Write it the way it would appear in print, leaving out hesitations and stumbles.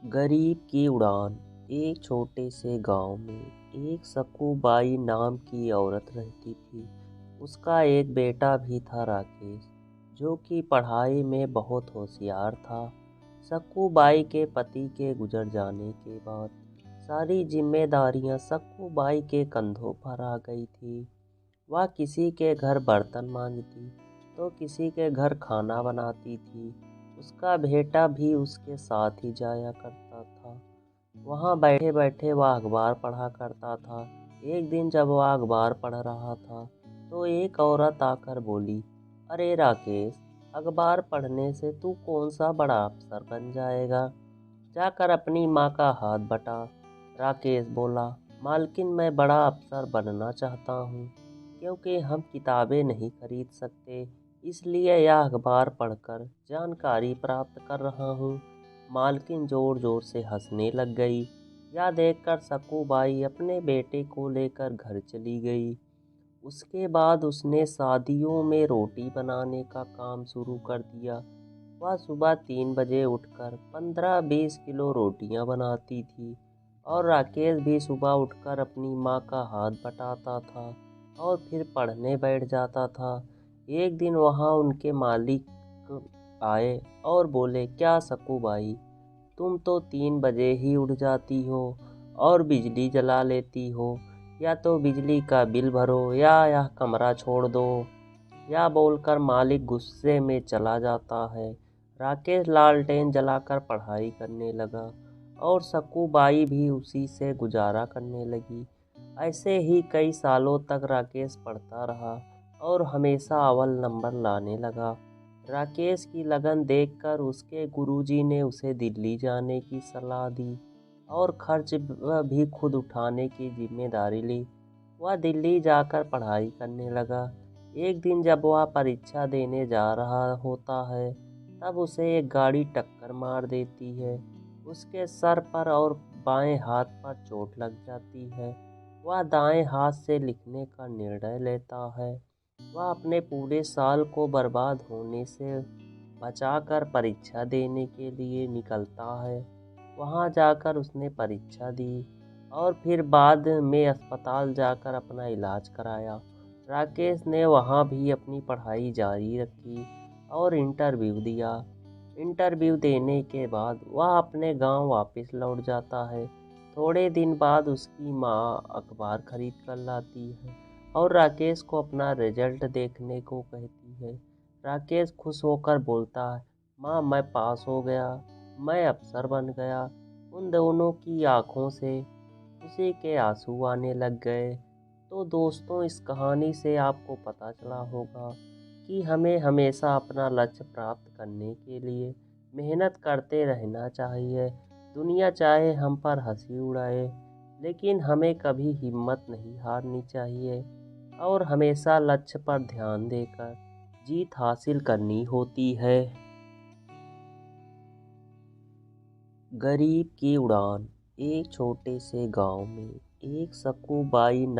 गरीब की उड़ान। एक छोटे से गांव में एक सक्कूबाई नाम की औरत रहती थी। उसका एक बेटा भी था, राकेश, जो कि पढ़ाई में बहुत होशियार था। सक्कूबाई के पति के गुजर जाने के बाद सारी जिम्मेदारियां सक्कूबाई के कंधों पर आ गई थी। वह किसी के घर बर्तन मांजती तो किसी के घर खाना बनाती थी। उसका बेटा भी उसके साथ ही जाया करता था। वहाँ बैठे बैठे वह अखबार पढ़ा करता था। एक दिन जब वह अखबार पढ़ रहा था तो एक औरत आकर बोली, अरे राकेश, अखबार पढ़ने से तू कौन सा बड़ा अफसर बन जाएगा? जाकर अपनी माँ का हाथ बटा। राकेश बोला, मालकिन, मैं बड़ा अफसर बनना चाहता हूँ, क्योंकि हम किताबें नहीं खरीद सकते, इसलिए यह अखबार पढ़कर जानकारी प्राप्त कर रहा हूँ। मालकिन जोर जोर से हंसने लग गई। यह देखकर सक्कूबाई अपने बेटे को लेकर घर चली गई। उसके बाद उसने शादियों में रोटी बनाने का काम शुरू कर दिया। वह सुबह 3 बजे उठकर 15-20 किलो रोटियां बनाती थी और राकेश भी सुबह उठकर अपनी माँ का हाथ बटाता था और फिर पढ़ने बैठ जाता था। एक दिन वहाँ उनके मालिक आए और बोले, क्या सक्कूबाई, तुम तो 3 बजे ही उठ जाती हो और बिजली जला लेती हो। या तो बिजली का बिल भरो या यह कमरा छोड़ दो। यह बोलकर मालिक गुस्से में चला जाता है। राकेश लालटेन जलाकर पढ़ाई करने लगा और सक्कूबाई भी उसी से गुजारा करने लगी। ऐसे ही कई सालों तक राकेश पढ़ता रहा और हमेशा अव्वल नंबर लाने लगा। राकेश की लगन देखकर उसके गुरुजी ने उसे दिल्ली जाने की सलाह दी और खर्च भी खुद उठाने की जिम्मेदारी ली। वह दिल्ली जाकर पढ़ाई करने लगा। एक दिन जब वह परीक्षा देने जा रहा होता है, तब उसे एक गाड़ी टक्कर मार देती है। उसके सर पर और बाएं हाथ पर चोट लग जाती है। वह दाएं हाथ से लिखने का निर्णय लेता है। वह अपने पूरे साल को बर्बाद होने से बचाकर परीक्षा देने के लिए निकलता है। वहाँ जाकर उसने परीक्षा दी और फिर बाद में अस्पताल जाकर अपना इलाज कराया। राकेश ने वहाँ भी अपनी पढ़ाई जारी रखी और इंटरव्यू दिया। इंटरव्यू देने के बाद वह अपने गांव वापस लौट जाता है। थोड़े दिन बाद उसकी माँ अखबार खरीद कर लाती है और राकेश को अपना रिजल्ट देखने को कहती है। राकेश खुश होकर बोलता है, माँ, मैं पास हो गया, मैं अफसर बन गया। उन दोनों की आंखों से खुशी के आंसू आने लग गए। तो दोस्तों, इस कहानी से आपको पता चला होगा कि हमें हमेशा अपना लक्ष्य प्राप्त करने के लिए मेहनत करते रहना चाहिए। दुनिया चाहे हम पर हंसी उड़ाए, लेकिन हमें कभी हिम्मत नहीं हारनी चाहिए और हमेशा लक्ष्य पर ध्यान देकर जीत हासिल करनी होती है। गरीब की उड़ान। एक छोटे से गांव में एक सक्कूबाई नाम